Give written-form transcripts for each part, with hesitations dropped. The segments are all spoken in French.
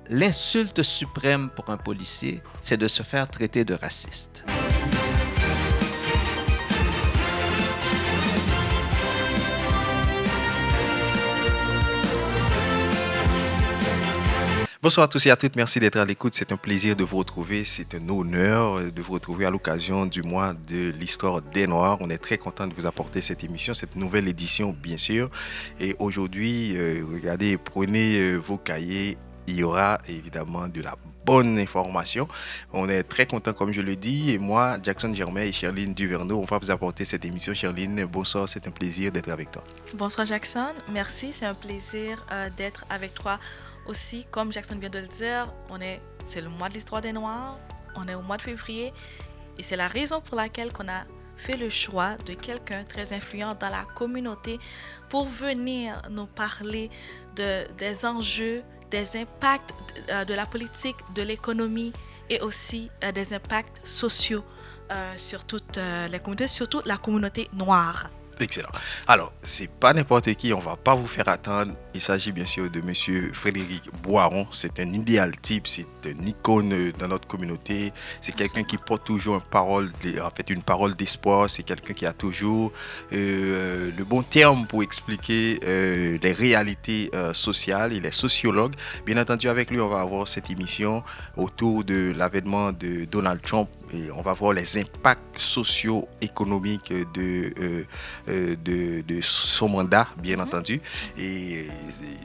l'insulte suprême pour un policier, c'est de se faire traiter de raciste. Bonsoir à tous et à toutes, merci d'être à l'écoute. C'est un plaisir de vous retrouver, c'est un honneur de vous retrouver à l'occasion du mois de l'histoire des Noirs. On est très content de vous apporter cette émission, cette nouvelle édition bien sûr. Et aujourd'hui, regardez, prenez vos cahiers, il y aura évidemment de la bonne information. On est très content comme je le dis et moi, Jackson Germain et Sherline Duverneau, on va vous apporter cette émission. Sherline, bonsoir, c'est un plaisir d'être avec toi. Bonsoir Jackson, merci, c'est un plaisir d'être avec toi aussi. Comme Jackson vient de le dire, c'est le mois de l'histoire des Noirs, on est au mois de février et c'est la raison pour laquelle qu'on a fait le choix de quelqu'un très influent dans la communauté pour venir nous parler des enjeux, des impacts de la politique, de l'économie et aussi des impacts sociaux sur toutes les communautés, surtout la communauté noire. Excellent. Alors, c'est pas n'importe qui, on va pas vous faire attendre. Il s'agit bien sûr de Monsieur Frédéric Boiron. C'est un idéal type, c'est une icône dans notre communauté. C'est quelqu'un qui porte toujours une parole d'espoir. C'est quelqu'un qui a toujours le bon terme pour expliquer les réalités sociales. Il est sociologue. Bien entendu, avec lui, on va avoir cette émission autour de l'avènement de Donald Trump. Et on va voir les impacts socio-économiques de son mandat, bien entendu. Et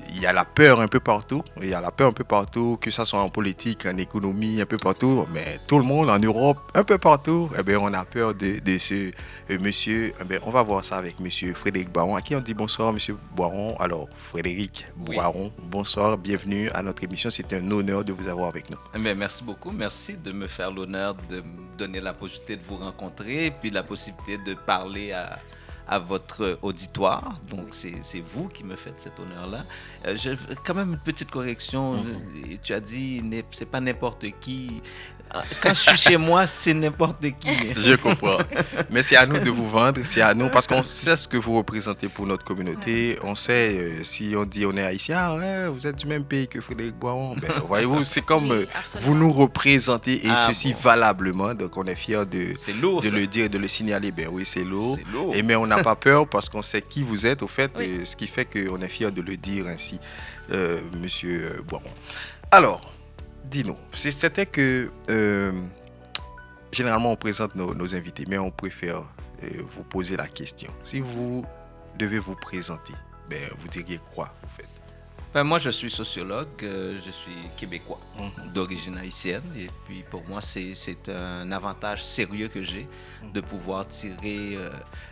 il y a la peur un peu partout. Il y a la peur un peu partout, que ce soit en politique, en économie, un peu partout. Mais tout le monde, en Europe, un peu partout, eh bien, on a peur de ce monsieur. Eh bien, on va voir ça avec monsieur Frédéric Boiron, à qui on dit bonsoir, monsieur Boiron. Alors, Frédéric Boiron, bonsoir, bienvenue à notre émission. C'est un honneur de vous avoir avec nous. Eh bien, merci beaucoup. Merci de me faire l'honneur de me donner la possibilité de vous rencontrer et puis la possibilité de parler à votre auditoire. Donc, c'est vous qui me faites cet honneur-là. Quand même une petite correction. Tu as dit, c'est pas n'importe qui. Quand je suis chez moi, c'est n'importe qui. Je comprends. Mais c'est à nous de vous vendre, c'est à nous, parce qu'on sait ce que vous représentez pour notre communauté. On sait, si on dit on est haïtien, ah ouais, vous êtes du même pays que Frédéric Boiron. Ben, voyez-vous, c'est comme vous nous représentez et ceci valablement. Donc on est fiers de le dire et de le signaler. Ben oui, c'est lourd. Mais on n'a pas peur parce qu'on sait qui vous êtes, au fait, ce qui fait qu'on est fiers de le dire ainsi, monsieur Boiron. Alors, dis-nous, c'était que généralement on présente nos invités, mais on préfère vous poser la question. Si vous devez vous présenter, ben, vous diriez quoi en fait? Ben, moi je suis sociologue, je suis québécois d'origine haïtienne et puis pour moi c'est un avantage sérieux que j'ai de pouvoir tirer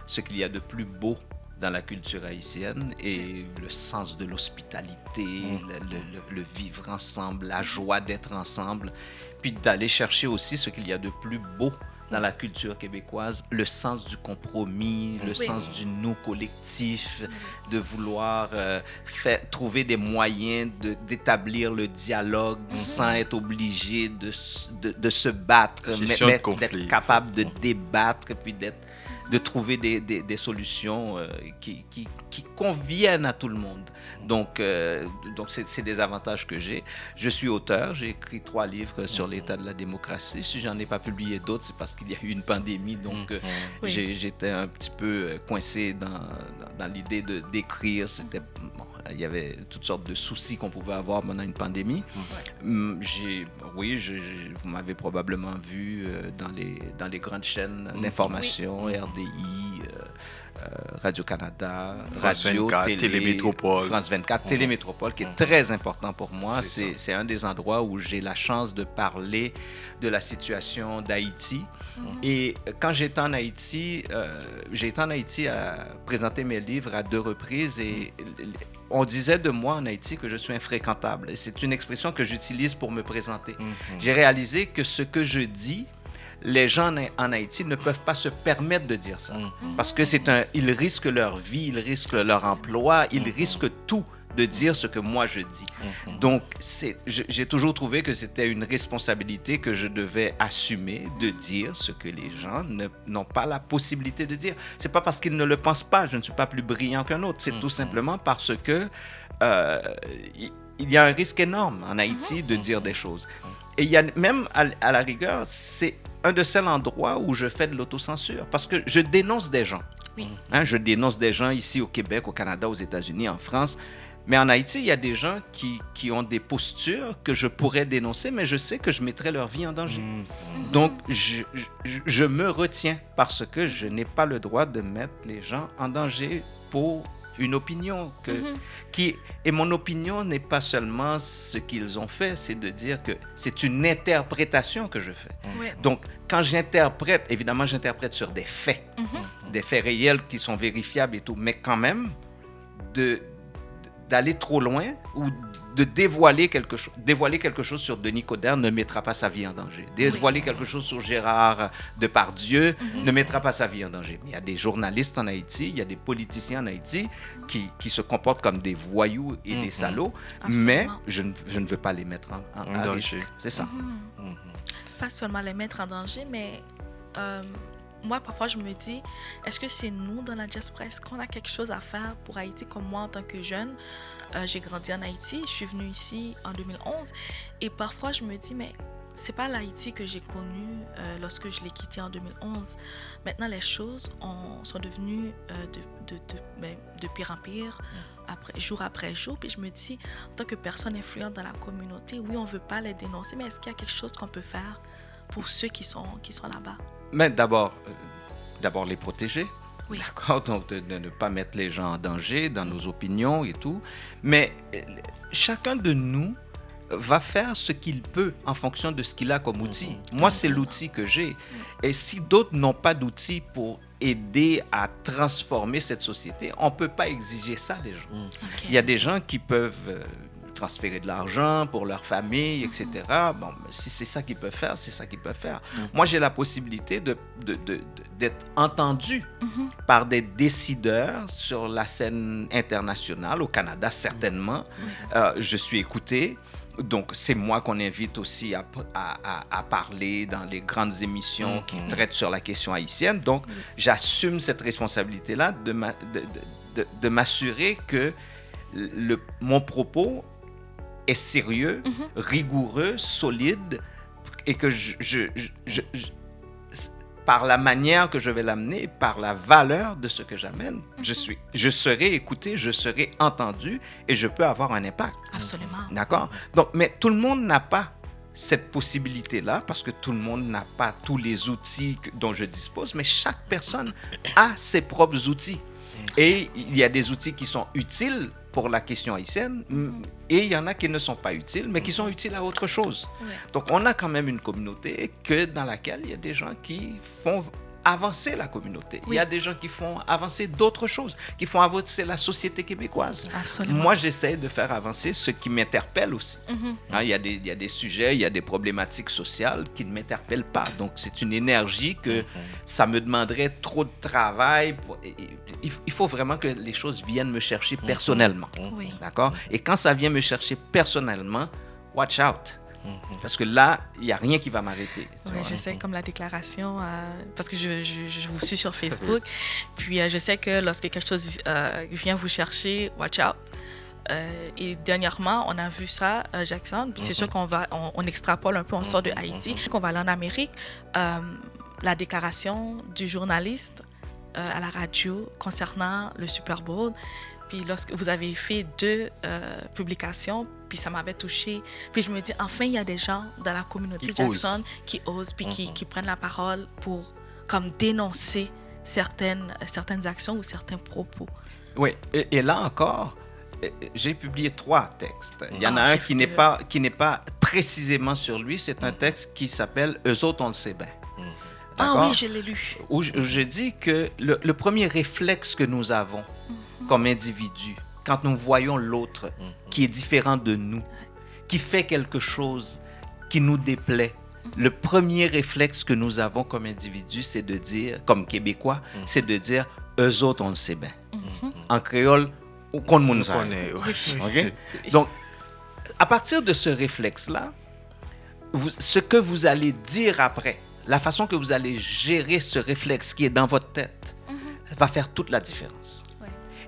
ce qu'il y a de plus beau dans la culture haïtienne et le sens de l'hospitalité, le vivre ensemble, la joie d'être ensemble, puis d'aller chercher aussi ce qu'il y a de plus beau dans la culture québécoise, le sens du compromis, le sens du nous collectif, de vouloir trouver des moyens d'établir le dialogue sans être obligé de se battre, mais d'être capable de débattre et puis de trouver des solutions qui conviennent à tout le monde. Donc c'est des avantages que j'ai. Je suis auteur, j'ai écrit 3 livres sur l'état de la démocratie. Si j'en ai pas publié d'autres, c'est parce qu'il y a eu une pandémie. Donc j'étais un petit peu coincé dans l'idée d'écrire. Il y avait toutes sortes de soucis qu'on pouvait avoir pendant une pandémie. Vous m'avez probablement vu dans les grandes chaînes d'information, RDI, Radio-Canada, France 24, Télémétropole. France 24, Télémétropole, qui est très important pour moi. C'est un des endroits où j'ai la chance de parler de la situation d'Haïti. Et quand j'étais en Haïti, à présenter mes livres à 2 reprises et on disait de moi en Haïti que je suis infréquentable. Et c'est une expression que j'utilise pour me présenter. J'ai réalisé que ce que je dis, les gens en Haïti ne peuvent pas se permettre de dire ça. Parce que ils risquent leur vie, ils risquent leur emploi, ils risquent tout de dire ce que moi je dis. Donc, j'ai toujours trouvé que c'était une responsabilité que je devais assumer de dire ce que les gens n'ont pas la possibilité de dire. C'est pas parce qu'ils ne le pensent pas, je ne suis pas plus brillant qu'un autre. C'est tout simplement parce que il y a un risque énorme en Haïti de dire des choses. Et il y a même, à la rigueur, c'est un de ces endroits où je fais de l'autocensure parce que je dénonce des gens. Oui. Je dénonce des gens ici au Québec, au Canada, aux États-Unis, en France. Mais en Haïti, il y a des gens qui ont des postures que je pourrais dénoncer, mais je sais que je mettrais leur vie en danger. Donc, je me retiens parce que je n'ai pas le droit de mettre les gens en danger pour une opinion. Et mon opinion n'est pas seulement ce qu'ils ont fait, c'est de dire que c'est une interprétation que je fais. Oui. Donc, quand j'interprète, évidemment, j'interprète sur des faits, des faits réels qui sont vérifiables et tout, mais quand même, d'aller trop loin ou de dévoiler quelque chose sur Denis Coderre ne mettra pas sa vie en danger. Dévoiler quelque chose sur Gérard Depardieu ne mettra pas sa vie en danger. Mais il y a des journalistes en Haïti, il y a des politiciens en Haïti qui se comportent comme des voyous et des salauds, mais je ne veux pas les mettre en danger. C'est ça. Pas seulement les mettre en danger, mais moi, parfois, je me dis, est-ce que c'est nous, dans la diaspora, est-ce qu'on a quelque chose à faire pour Haïti? Comme moi, en tant que jeune, j'ai grandi en Haïti, je suis venue ici en 2011, et parfois, je me dis, mais c'est pas l'Haïti que j'ai connu lorsque je l'ai quitté en 2011. Maintenant, les choses sont devenues de pire en pire, jour après jour, puis je me dis, en tant que personne influente dans la communauté, oui, on veut pas les dénoncer, mais est-ce qu'il y a quelque chose qu'on peut faire pour ceux qui sont là-bas? Mais d'abord les protéger. Oui. D'accord, donc de ne pas mettre les gens en danger dans nos opinions et tout. Mais chacun de nous va faire ce qu'il peut en fonction de ce qu'il a comme outil. Moi, c'est l'outil que j'ai. Et si d'autres n'ont pas d'outils pour aider à transformer cette société, on ne peut pas exiger ça des gens. Okay. Il y a des gens qui peuvent transférer de l'argent pour leur famille, etc. Bon, si c'est ça qu'ils peuvent faire, c'est ça qu'ils peuvent faire. Moi, j'ai la possibilité d'être entendu par des décideurs sur la scène internationale, au Canada certainement. Je suis écouté. Donc, c'est moi qu'on invite aussi à parler dans les grandes émissions qui traitent sur la question haïtienne. Donc, j'assume cette responsabilité-là de m'assurer que mon propos est sérieux, rigoureux, solide, et que par la manière que je vais l'amener, par la valeur de ce que j'amène, je serai écouté, je serai entendu, et je peux avoir un impact. Absolument. D'accord? Donc, mais tout le monde n'a pas cette possibilité-là, parce que tout le monde n'a pas tous les outils dont je dispose, mais chaque personne a ses propres outils. Et il y a des outils qui sont utiles pour la question haïtienne, et il y en a qui ne sont pas utiles, mais qui sont utiles à autre chose. Donc, on a quand même une communauté dans laquelle il y a des gens qui font avancer la communauté. Il y a des gens qui font avancer d'autres choses, qui font avancer la société québécoise. Absolument. Moi, j'essaie de faire avancer ce qui m'interpelle aussi. Il y a des sujets, il y a des problématiques sociales qui ne m'interpellent pas. Donc, c'est une énergie que ça me demanderait trop de travail. Il faut vraiment que les choses viennent me chercher personnellement. Oui. D'accord? Et quand ça vient me chercher personnellement, watch out. Parce que là, il n'y a rien qui va m'arrêter. Oui, je sais, comme la déclaration, parce que je vous suis sur Facebook, puis je sais que lorsque quelque chose vient vous chercher, watch out. Et dernièrement, on a vu ça, Jackson, puis c'est sûr on extrapole un peu, on sort de Haïti, qu'on va aller en Amérique. La déclaration du journaliste à la radio concernant le Super Bowl, puis lorsque vous avez fait 2 publications, puis ça m'avait touchée. Puis je me dis, enfin, il y a des gens dans la communauté Jackson qui osent, puis qui prennent la parole pour comme dénoncer certaines actions ou certains propos. Oui, et là encore, j'ai publié 3 textes. Il y en a un qui n'est pas précisément sur lui, c'est un texte qui s'appelle « Eux autres, on le sait bien ». Ah oui, je l'ai lu. Où je dis que le premier réflexe que nous avons comme individus, quand nous voyons l'autre qui est différent de nous, qui fait quelque chose qui nous déplaît, le premier réflexe que nous avons comme individus, c'est de dire, comme Québécois, c'est de dire « eux autres, on le sait bien ». En créole, on connaît. Okay? Donc, à partir de ce réflexe-là, ce que vous allez dire après, la façon que vous allez gérer ce réflexe qui est dans votre tête, va faire toute la différence.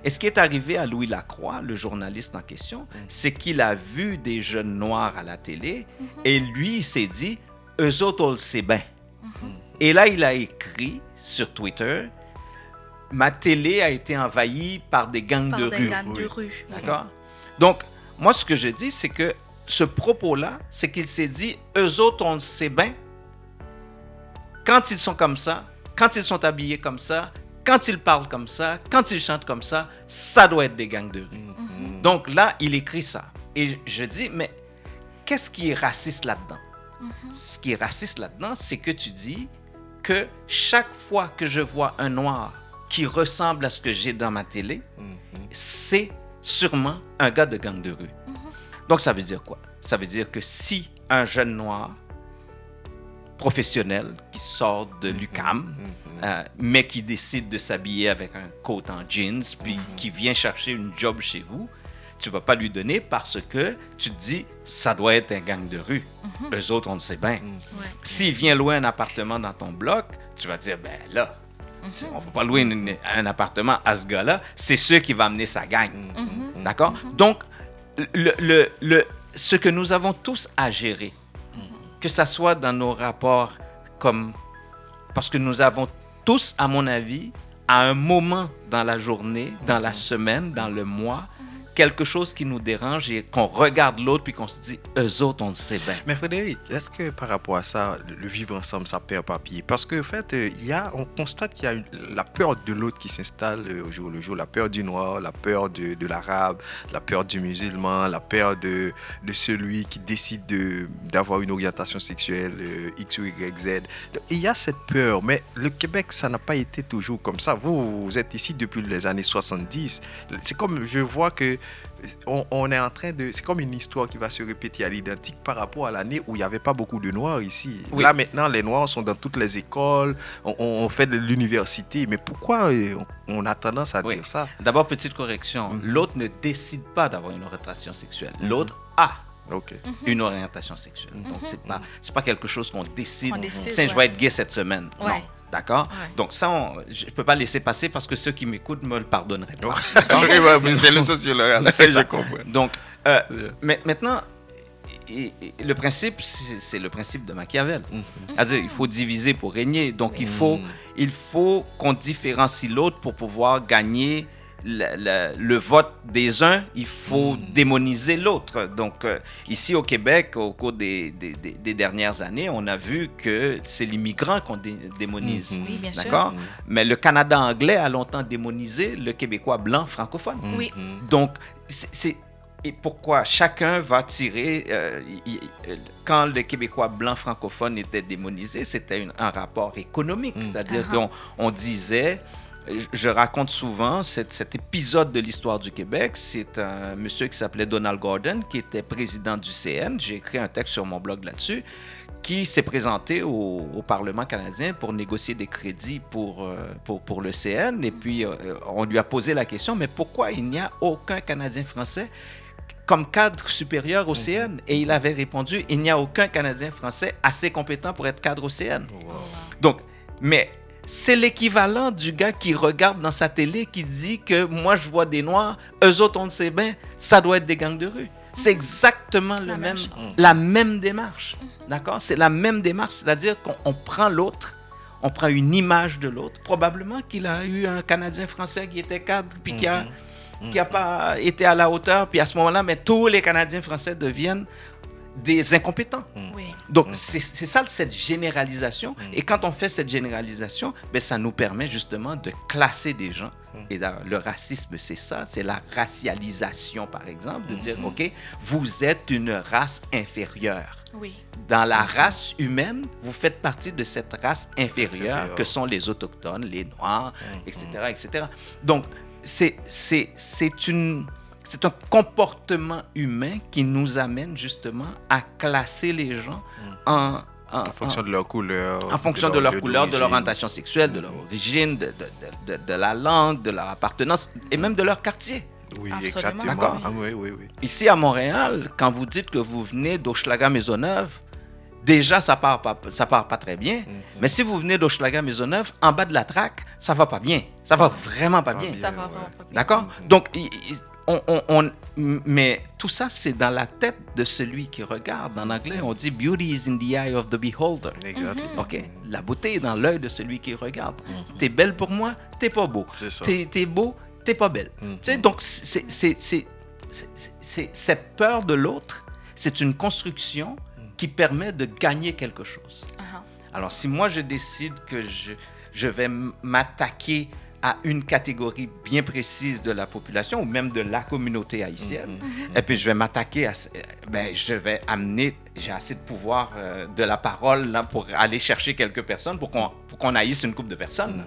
Et ce qui est arrivé à Louis Lacroix, le journaliste en question, c'est qu'il a vu des jeunes noirs à la télé et lui, il s'est dit, eux autres, on le sait bien. Et là, il a écrit sur Twitter, ma télé a été envahie par des gangs de rue. D'accord? Donc, moi, ce que je dis, c'est que ce propos-là, c'est qu'il s'est dit, eux autres, on le sait bien. Quand ils sont comme ça, quand ils sont habillés comme ça, quand ils parlent comme ça, quand ils chantent comme ça, ça doit être des gangs de rue. Donc là, il écrit ça. Et je dis, mais qu'est-ce qui est raciste là-dedans? Ce qui est raciste là-dedans, c'est que tu dis que chaque fois que je vois un noir qui ressemble à ce que j'ai dans ma télé, c'est sûrement un gars de gang de rue. Donc ça veut dire quoi? Ça veut dire que si un jeune noir professionnel qui sort de l'UQAM, mais qui décide de s'habiller avec un coat en jeans, puis qui vient chercher une job chez vous, tu ne vas pas lui donner parce que tu te dis, ça doit être un gang de rue. Eux autres, on le sait bien. S'il vient louer un appartement dans ton bloc, tu vas dire, ben là, on ne va pas louer un appartement à ce gars-là, c'est sûr qui va amener sa gang. D'accord? Donc, ce que nous avons tous à gérer, que ça soit dans nos rapports comme... Parce que nous avons tous, à mon avis, à un moment dans la journée, dans la semaine, dans le mois, quelque chose qui nous dérange et qu'on regarde l'autre puis qu'on se dit, eux autres, on le sait bien. Mais Frédéric, est-ce que par rapport à ça, le vivre ensemble, ça perd papier? Parce qu'en fait, on constate qu'il y a la peur de l'autre qui s'installe au jour le jour, la peur du noir, la peur de l'arabe, la peur du musulman, la peur de celui qui décide d'avoir une orientation sexuelle X ou Y, Z. Il y a cette peur, mais le Québec, ça n'a pas été toujours comme ça. Vous êtes ici depuis les années 70. C'est comme, je vois que on est en train de... C'est comme une histoire qui va se répéter à l'identique par rapport à l'année où il n'y avait pas beaucoup de Noirs ici. Oui. Là, maintenant, les Noirs sont dans toutes les écoles, on fait de l'université. Mais pourquoi on a tendance à dire ça? D'abord, petite correction. L'autre ne décide pas d'avoir une orientation sexuelle. L'autre a une orientation sexuelle. Donc, c'est pas quelque chose qu'on décide. Tiens, je vais être gay cette semaine. Non. D'accord? Donc ça, je ne peux pas laisser passer parce que ceux qui m'écoutent me le pardonneraient pas. C'est le sociologue, je comprends. Donc, mais maintenant, le principe, c'est le principe de Machiavel. C'est-à-dire, il faut diviser pour régner. Donc, il faut qu'on différencie l'autre pour pouvoir gagner le vote des uns. Il faut démoniser l'autre. Donc, ici au Québec, au cours des dernières années, on a vu que c'est l'immigrant qu'on démonise. Oui, bien d'accord? sûr. Mais le Canada anglais a longtemps démonisé le Québécois blanc francophone. Oui. Donc, et pourquoi chacun va tirer... quand le Québécois blanc francophone était démonisé, c'était un rapport économique. C'est-à-dire qu'on disait... Je raconte souvent cet épisode de l'histoire du Québec. C'est un monsieur qui s'appelait Donald Gordon, qui était président du CN. J'ai écrit un texte sur mon blog là-dessus, qui s'est présenté au Parlement canadien pour négocier des crédits pour le CN. Et puis, on lui a posé la question, mais pourquoi il n'y a aucun Canadien français comme cadre supérieur au CN? Et il avait répondu, il n'y a aucun Canadien français assez compétent pour être cadre au CN. Wow. Donc, mais... c'est l'équivalent du gars qui regarde dans sa télé, qui dit que moi, je vois des Noirs, eux autres, on le sait bien, ça doit être des gangs de rue. C'est exactement la même démarche. D'accord? C'est la même démarche, c'est-à-dire qu'on prend l'autre, on prend une image de l'autre. Probablement qu'il a eu un Canadien français qui était cadre, puis qui a pas été à la hauteur, puis à ce moment-là, mais tous les Canadiens français deviennent des incompétents. Donc, c'est ça, cette généralisation. Et quand on fait cette généralisation, ben, ça nous permet justement de classer des gens. Et le racisme, c'est ça, c'est la racialisation, par exemple, de dire, OK, vous êtes une race inférieure. Dans la race humaine, vous faites partie de cette race inférieure que sont les Autochtones, les Noirs, etc., etc. Donc, c'est un comportement humain qui nous amène justement à classer les gens en fonction de leur couleur. En fonction de leur couleur, de leur orientation sexuelle, de leur origine, de la langue, de leur appartenance et même de leur quartier. Oui, Absolument. exactement. Oui. Ici à Montréal, quand vous dites que vous venez d'Hochelaga Maisonneuve, déjà, ça part pas très bien. Mais si vous venez d'Hochelaga Maisonneuve, en bas de la traque, ça va pas bien. Ça va vraiment pas bien. Ça va vraiment pas bien. D'accord? Donc, mais tout ça, c'est dans la tête de celui qui regarde. En anglais, on dit « Beauty is in the eye of the beholder ». Exactement. OK? La beauté est dans l'œil de celui qui regarde. T'es belle pour moi, t'es pas beau. C'est ça. T'es beau, t'es pas belle. Tu sais, donc, c'est cette peur de l'autre, c'est une construction qui permet de gagner quelque chose. Alors, si moi, je décide que je vais m'attaquer à une catégorie bien précise de la population ou même de la communauté haïtienne, et puis je vais m'attaquer à... je vais amener... J'ai assez de pouvoir de la parole là, pour aller chercher quelques personnes pour qu'on haïsse une couple de personnes.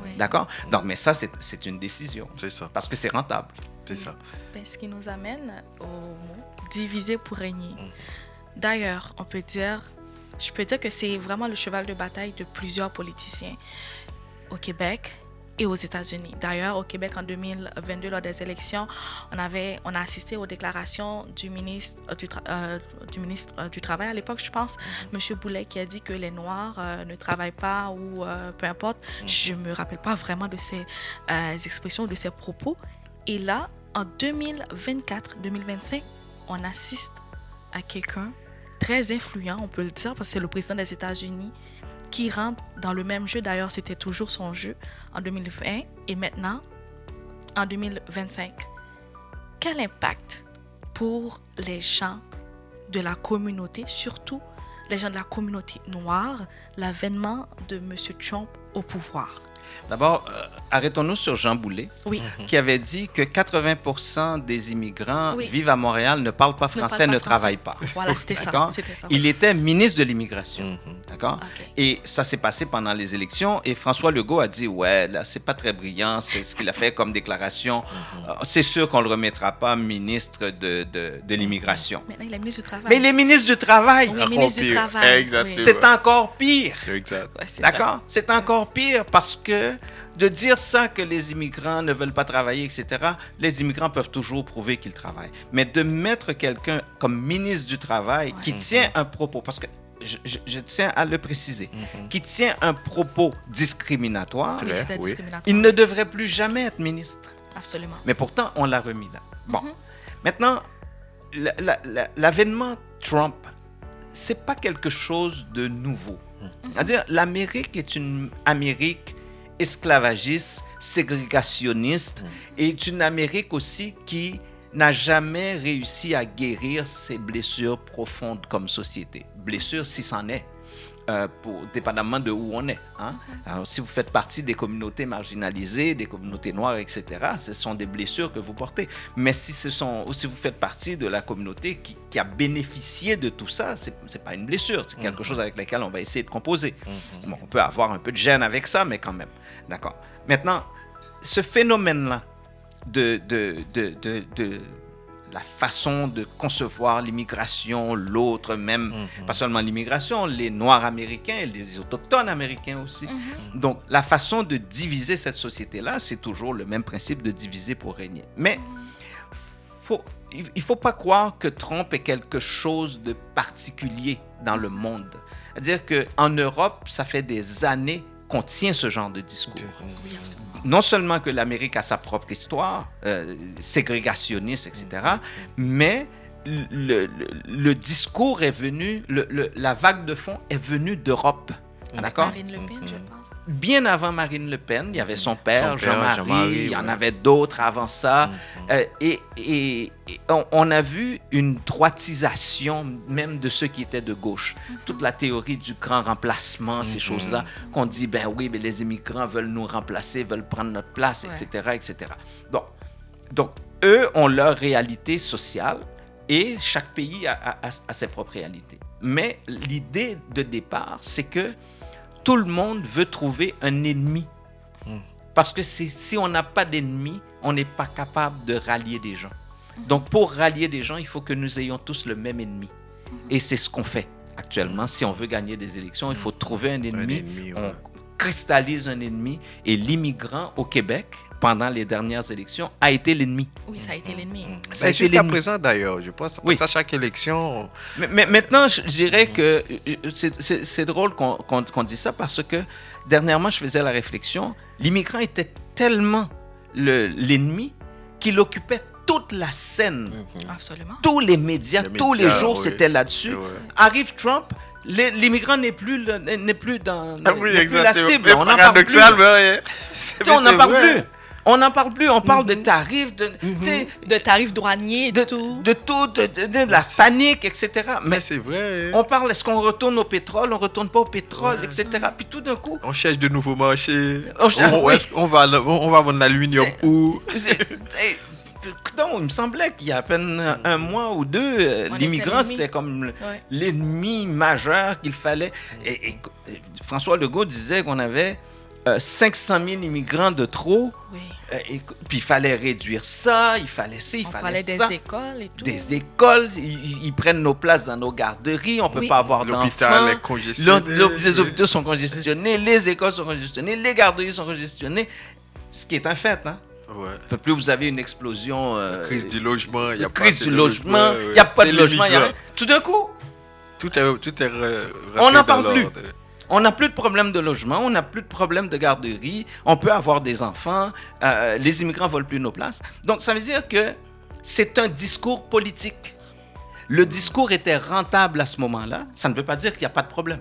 Oui. D'accord? Donc, mais ça, c'est une décision. C'est ça. Parce que c'est rentable. C'est ça. Ce qui nous amène au mot « diviser pour régner ». D'ailleurs, je peux dire que c'est vraiment le cheval de bataille de plusieurs politiciens au Québec et aux États-Unis. D'ailleurs, au Québec, en 2022, lors des élections, on a assisté aux déclarations du ministre du Travail à l'époque, je pense, M. Boulet, qui a dit que les Noirs ne travaillent pas ou peu importe. Je ne me rappelle pas vraiment de ces expressions, de ces propos. Et là, en 2024-2025, on assiste à quelqu'un très influent, on peut le dire, parce que c'est le président des États-Unis qui rentre dans le même jeu. D'ailleurs, c'était toujours son jeu en 2020 et maintenant en 2025. Quel impact pour les gens de la communauté, surtout les gens de la communauté noire, l'avènement de M. Trump au pouvoir? D'abord, arrêtons-nous sur Jean Boulet, Oui. qui avait dit que 80% des immigrants vivent à Montréal, ne parlent pas français, ne travaillent pas. Voilà, c'était ça. D'accord? Il était ministre de l'Immigration. D'accord? Okay. Et ça s'est passé pendant les élections et François Legault a dit « Ouais, là, c'est pas très brillant, c'est ce qu'il a fait comme déclaration. C'est sûr qu'on le remettra pas ministre de l'Immigration. » Maintenant, il est ministre du Travail. Mais il est ministre du Travail. Oui, ministre du Travail. Exactement. C'est encore pire. Exact. Ouais, c'est D'accord? vrai. C'est encore pire parce que de dire ça, que les immigrants ne veulent pas travailler, etc., les immigrants peuvent toujours prouver qu'ils travaillent. Mais de mettre quelqu'un comme ministre du Travail qui tient un propos, parce que je tiens à le préciser, qui tient un propos discriminatoire, Oui, c'était discriminatoire. il ne devrait plus jamais être ministre. Absolument. Mais pourtant, on l'a remis là. Bon. Maintenant, l'avènement Trump, c'est pas quelque chose de nouveau. C'est-à-dire, l'Amérique est une Amérique esclavagiste, ségrégationniste, et est une Amérique aussi qui n'a jamais réussi à guérir ses blessures profondes comme société. Blessures, si c'en est, dépendamment de où on est. Hein? Alors, si vous faites partie des communautés marginalisées, des communautés noires, etc., ce sont des blessures que vous portez. Mais si vous faites partie de la communauté qui a bénéficié de tout ça, c'est pas une blessure, c'est quelque chose avec lequel on va essayer de composer. Bon, on peut avoir un peu de gêne avec ça, mais quand même. D'accord. Maintenant, ce phénomène-là de la façon de concevoir l'immigration, l'autre même, pas seulement l'immigration, les Noirs américains, les Autochtones américains aussi. Donc, la façon de diviser cette société-là, c'est toujours le même principe de diviser pour régner. Mais il ne faut pas croire que Trump est quelque chose de particulier dans le monde. C'est-à-dire qu'en Europe, ça fait des années qu'on tient ce genre de discours. Oui, absolument. Non seulement que l'Amérique a sa propre histoire, ségrégationniste, etc., mais le discours est venu, la vague de fond est venue d'Europe. D'accord? Marine Le Pen, je pense. Bien avant Marine Le Pen, il y avait son père, Jean-Marie, il y en ouais. avait d'autres avant ça. Et on a vu une droitisation même de ceux qui étaient de gauche. Toute la théorie du grand remplacement, ces choses-là, qu'on dit, ben oui, mais les immigrants veulent nous remplacer, veulent prendre notre place, etc., etc. Donc, eux ont leur réalité sociale et chaque pays a ses propres réalités. Mais l'idée de départ, c'est que tout le monde veut trouver un ennemi. Parce que si on n'a pas d'ennemi, on n'est pas capable de rallier des gens. Donc, pour rallier des gens, il faut que nous ayons tous le même ennemi. Et c'est ce qu'on fait actuellement. Si on veut gagner des élections, il faut trouver un ennemi. On cristallise un ennemi. Et l'immigrant au Québec, pendant les dernières élections, a été l'ennemi. Oui, ça a été l'ennemi. Ça a été Jusqu'à l'ennemi. présent, d'ailleurs, je pense. Oui. À chaque élection. Mais maintenant, je dirais que c'est drôle qu'on dise ça parce que dernièrement, je faisais la réflexion. L'immigrant était tellement l'ennemi qu'il occupait toute la scène. Absolument. Tous les médias, tous les jours, oui. c'était là-dessus. Ouais. Arrive Trump, l'immigrant n'est plus dans n'est plus la cible. Mais On n'en parle plus. paradoxal, mais ouais. Tu sais, on n'en parle plus. On n'en parle plus. On parle de tarifs, tu sais, De tarifs douaniers, de tout. de tout, de la panique, etc. Mais c'est vrai. On parle, est-ce qu'on retourne au pétrole, on retourne pas au pétrole, etc. Puis tout d'un coup, On cherche de nouveaux marchés. Oui. Est-ce qu'on va vendre l'aluminium où? non, il me semblait qu'il y a à peine un mois ou deux, On l'immigrant, était c'était comme Ouais. l'ennemi majeur qu'il fallait. Et François Legault disait qu'on avait 500 000 immigrants de trop. Oui. Puis il fallait réduire ça, il fallait ci, il On fallait parlait des ça. écoles et tout. Des écoles, ils prennent nos places dans nos garderies, on ne peut Oui. pas avoir L'hôpital d'enfants. est congestionné. Les hôpitaux sont congestionnés, les écoles sont congestionnées, les garderies sont congestionnées. Ce qui est un fait, hein. Ouais. Plus vous avez une explosion. Crise du logement, il y a pas crise assez du de logement, ouais. il n'y a pas C'est de logement. l'immigrant. Tout d'un coup, Tout est On n'en rappelé parle dans plus. l'ordre. on n'a plus de problème de logement, on n'a plus de problème de garderie, on peut avoir des enfants, les immigrants ne volent plus nos places. Donc, ça veut dire que c'est un discours politique. Le discours était rentable à ce moment-là. Ça ne veut pas dire qu'il n'y a pas de problème.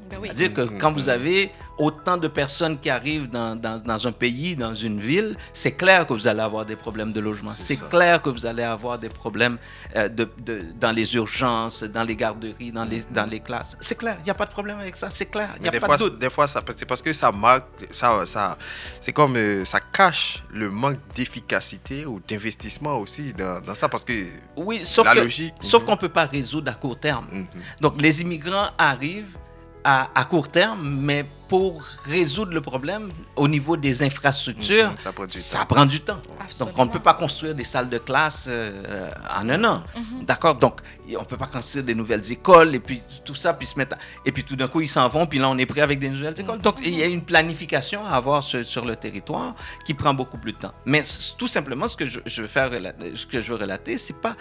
Ben oui. C'est-à-dire que quand vous avez autant de personnes qui arrivent dans un pays, dans une ville, c'est clair que vous allez avoir des problèmes de logement. C'est clair que vous allez avoir des problèmes dans les urgences, dans les garderies, dans les classes. C'est clair, il n'y a pas de problème avec ça, c'est clair. Il n'y a pas de doute. Des fois, c'est parce que ça marque, c'est comme ça cache le manque d'efficacité ou d'investissement aussi dans ça, parce que Oui, sauf la logique. qu'on ne peut pas résoudre à court terme. Mhm. Donc, les immigrants arrivent à court terme, mais pour résoudre le problème au niveau des infrastructures, Ça prend du ça temps. prend du temps. Absolument. Donc, on ne peut pas construire des salles de classe en un an. D'accord? Donc, on ne peut pas construire des nouvelles écoles et puis tout ça, puis se mettre... Et puis tout d'un coup, ils s'en vont, puis là, on est prêt avec des nouvelles écoles. Donc, il y a une planification à avoir sur le territoire qui prend beaucoup plus de temps. Mais tout simplement, ce que je veux relater, c'est pas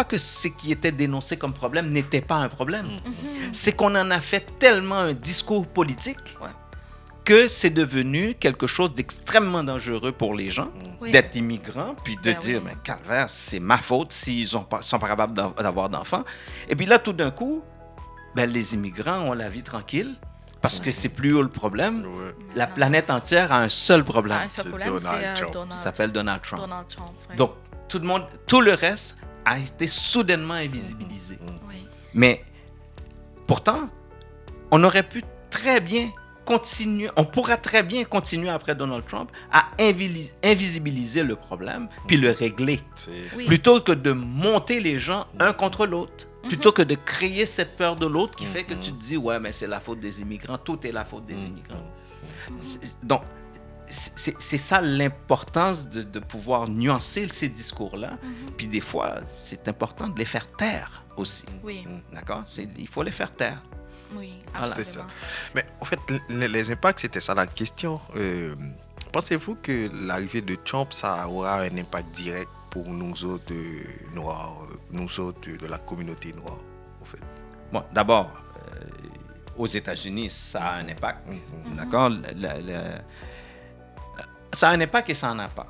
que ce qui était dénoncé comme problème n'était pas un problème. C'est qu'on en a fait tellement un discours politique Ouais. que c'est devenu quelque chose d'extrêmement dangereux pour les gens Oui. d'être immigrants, puis de Ben dire, oui. mais calvaire, c'est ma faute s'ils sont pas capables d'avoir d'enfants. Et puis là, tout d'un coup, ben, les immigrants ont la vie tranquille parce que c'est plus eux le problème. Ouais. La planète entière a un seul problème. Un seul C'est problème, Donald c'est Trump. Donald Ça s'appelle Donald Trump. Donald Trump. Ouais. Donc, tout le reste a été soudainement invisibilisé. Oui. Mais pourtant, on aurait pu très bien continuer, on pourra très bien continuer après Donald Trump à invisibiliser le problème puis le régler. Oui. Plutôt que de monter les gens un contre l'autre. Plutôt que de créer cette peur de l'autre qui fait que tu te dis, ouais, mais c'est la faute des immigrants, tout est la faute des immigrants. Donc, c'est ça l'importance de pouvoir nuancer ces discours-là. Puis des fois, c'est important de les faire taire aussi. Oui. D'accord? Il faut les faire taire. Oui, Voilà. C'est ça. absolument. Mais en fait, les impacts, c'était ça la question. Pensez-vous que l'arrivée de Trump, ça aura un impact direct pour nous autres noirs, nous autres de la communauté noire, en fait? Bon, d'abord, aux États-Unis, ça a un impact. D'accord? Ça a un impact et ça n'en a pas.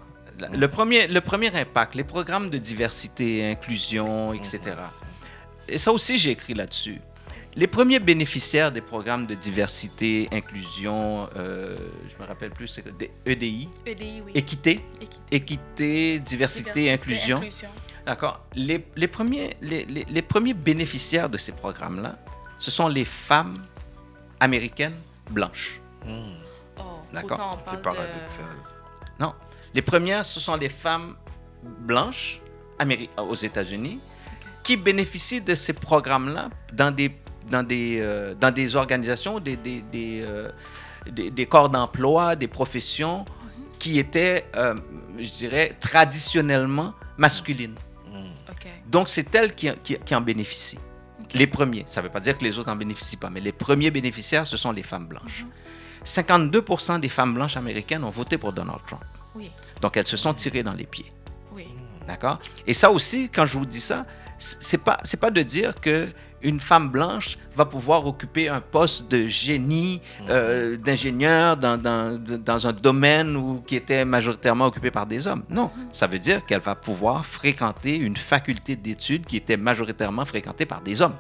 Le premier impact, les programmes de diversité, inclusion, etc. Et ça aussi, j'ai écrit là-dessus. Les premiers bénéficiaires des programmes de diversité, inclusion, je me rappelle plus, c'est des EDI, EDI, oui. équité, diversité, inclusion. D'accord. Les premiers bénéficiaires de ces programmes-là, ce sont les femmes américaines blanches. Oh, D'accord. pourtant, on C'est parle paradoxal. Non. Les premières, ce sont les femmes blanches aux États-Unis qui bénéficient de ces programmes-là dans des organisations, des corps d'emploi, des professions qui étaient, je dirais, traditionnellement masculines. OK. Donc, c'est elles qui en bénéficient. Les premiers. Ça ne veut pas dire que les autres n'en bénéficient pas, mais les premiers bénéficiaires, ce sont les femmes blanches. 52% des femmes blanches américaines ont voté pour Donald Trump. Oui, Donc, elles se sont tirées dans les pieds. oui. D'accord? Et ça aussi, quand je vous dis ça, c'est pas de dire que une femme blanche va pouvoir occuper un poste de génie, d'ingénieur dans un domaine qui était majoritairement occupé par des hommes. Non, ça veut dire qu'elle va pouvoir fréquenter une faculté d'études qui était majoritairement fréquentée par des hommes.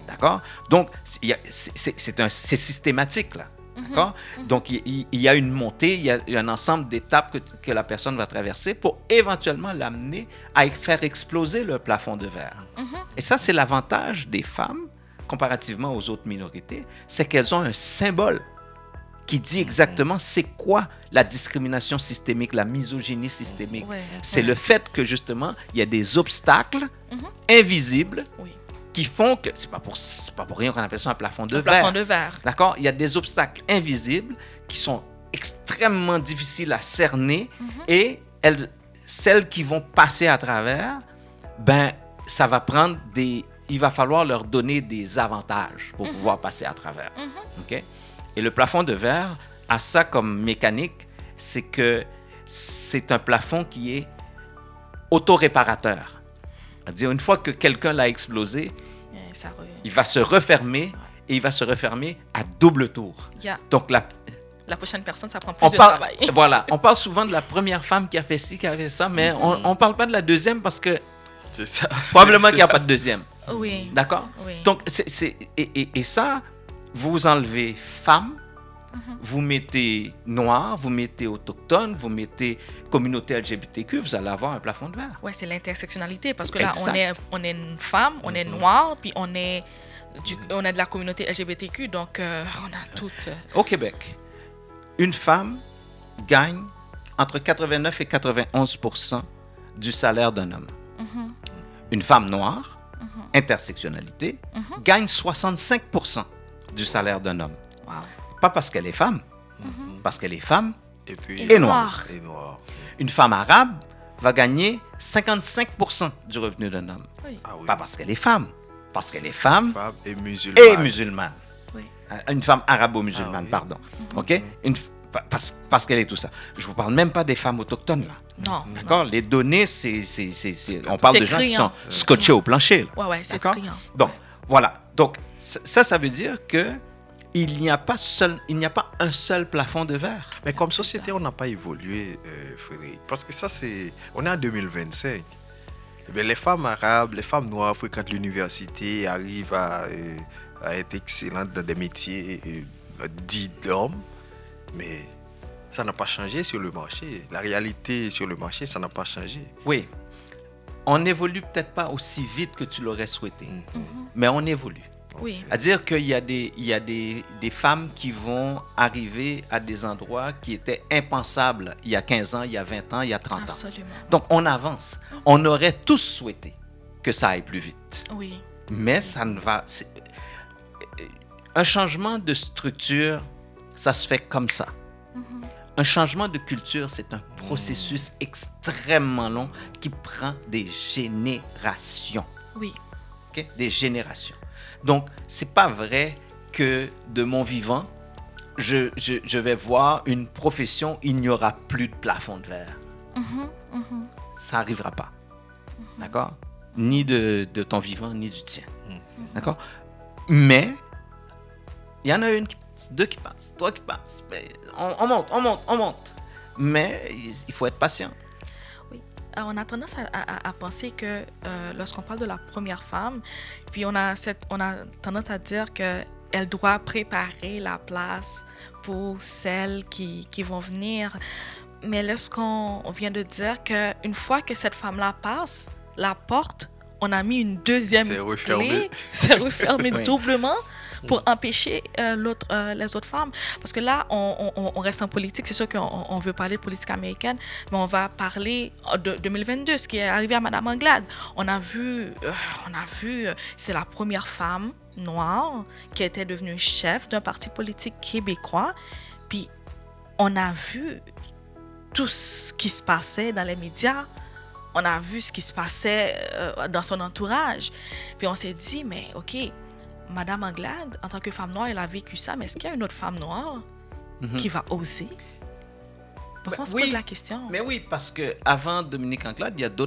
D'accord? Donc, c'est systématique, là. D'accord? Donc, il y a une montée, il y a un ensemble d'étapes que la personne va traverser pour éventuellement l'amener à faire exploser le plafond de verre. Et ça, c'est l'avantage des femmes, comparativement aux autres minorités, c'est qu'elles ont un symbole qui dit exactement c'est quoi la discrimination systémique, la misogynie systémique. Ouais, C'est ouais. le fait que, justement, il y a des obstacles invisibles Oui. qui font que, c'est pas pour rien qu'on appelle ça un plafond de Le verre. plafond de verre. D'accord? Il y a des obstacles invisibles qui sont extrêmement difficiles à cerner et celles qui vont passer à travers, ben, ça va prendre il va falloir leur donner des avantages pour pouvoir passer à travers. OK? Et le plafond de verre a ça comme mécanique, c'est que c'est un plafond qui est autoréparateur. C'est-à-dire, une fois que quelqu'un l'a explosé, Ça re- il va se refermer et il va se refermer à double tour. Yeah. Donc, La prochaine personne, ça prend plus on de parle, travail. voilà, on parle souvent de la première femme qui a fait ci, qui a fait ça, mais on ne parle pas de la deuxième parce que C'est ça. probablement qu'il n'y a pas de deuxième. Oui. D'accord? Oui. Donc, et ça, vous enlevez femme, vous mettez noir, vous mettez autochtone, vous mettez communauté LGBTQ, vous allez avoir un plafond de verre. Ouais, c'est l'intersectionnalité parce que là, Exact. on est une femme, on est noir, puis on est de la communauté LGBTQ, donc on a toutes. Au Québec, une femme gagne entre 89 et 91% du salaire d'un homme. Une femme noire, intersectionnalité, gagne 65% du salaire d'un homme. Wow. Pas parce qu'elle est femme, parce qu'elle est femme. Et puis, Et noir. Et noir. Une femme arabe va gagner 55% du revenu d'un homme. Oui. Ah oui. Pas parce qu'elle est femme, parce qu'elle est femme Femme et et musulmane. musulmane. Oui. Une femme arabo-musulmane, Ah oui. pardon. OK? Parce qu'elle est tout ça. Je ne vous parle même pas des femmes autochtones, là. Non. D'accord? Les données, on parle C'est de gens qui criant. sont scotchés au plancher, là. Ouais, c'est D'accord? criant. Donc, Ouais. voilà. Donc, ça veut dire que il n'y a pas un seul plafond de verre. Mais comme société, on n'a pas évolué, Frédéric. Parce que ça, on est en 2025. Mais les femmes arabes, les femmes noires fréquentent l'université, arrivent à être excellentes dans des métiers dits d'hommes. Mais ça n'a pas changé sur le marché. La réalité sur le marché, ça n'a pas changé. Oui. On n'évolue peut-être pas aussi vite que tu l'aurais souhaité, mais on évolue. Oui. C'est-à-dire qu'il y a des femmes qui vont arriver à des endroits qui étaient impensables il y a 15 ans, il y a 20 ans, il y a 30 ans. Absolument. Donc, on avance. On aurait tous souhaité que ça aille plus vite. Oui. Mais ça ne va... Un changement de structure, ça se fait comme ça. Un changement de culture, c'est un processus extrêmement long qui prend des générations. Oui. OK? Des générations. Donc, c'est pas vrai que de mon vivant, je vais voir une profession, il n'y aura plus de plafond de verre. Ça n'arrivera pas. D'accord? Ni de ton vivant, ni du tien. D'accord? Mais, il y en a une qui passe, deux qui passent, trois qui passent. On monte. Mais il faut être patient. On a tendance à penser que lorsqu'on parle de la première femme, puis on a tendance à dire qu'elle doit préparer la place pour celles qui vont venir. Mais lorsqu'on vient de dire qu'une fois que cette femme-là passe, la porte, on a mis une deuxième C'est refermé. clé, c'est refermé Oui. doublement pour empêcher les autres femmes. Parce que là, on reste en politique. C'est sûr qu'on veut parler de politique américaine, mais on va parler de 2022, ce qui est arrivé à Mme Anglade. On a vu, c'est la première femme noire qui était devenue chef d'un parti politique québécois. Puis, on a vu tout ce qui se passait dans les médias. On a vu ce qui se passait dans son entourage. Puis, on s'est dit, mais OK, Madame Anglade, en tant que femme noire, elle a vécu ça, mais est-ce qu'il y a une autre femme noire qui va oser? Parfois, on se oui, pose la question. Mais oui, parce qu'avant Dominique Anglade, il y a d'autres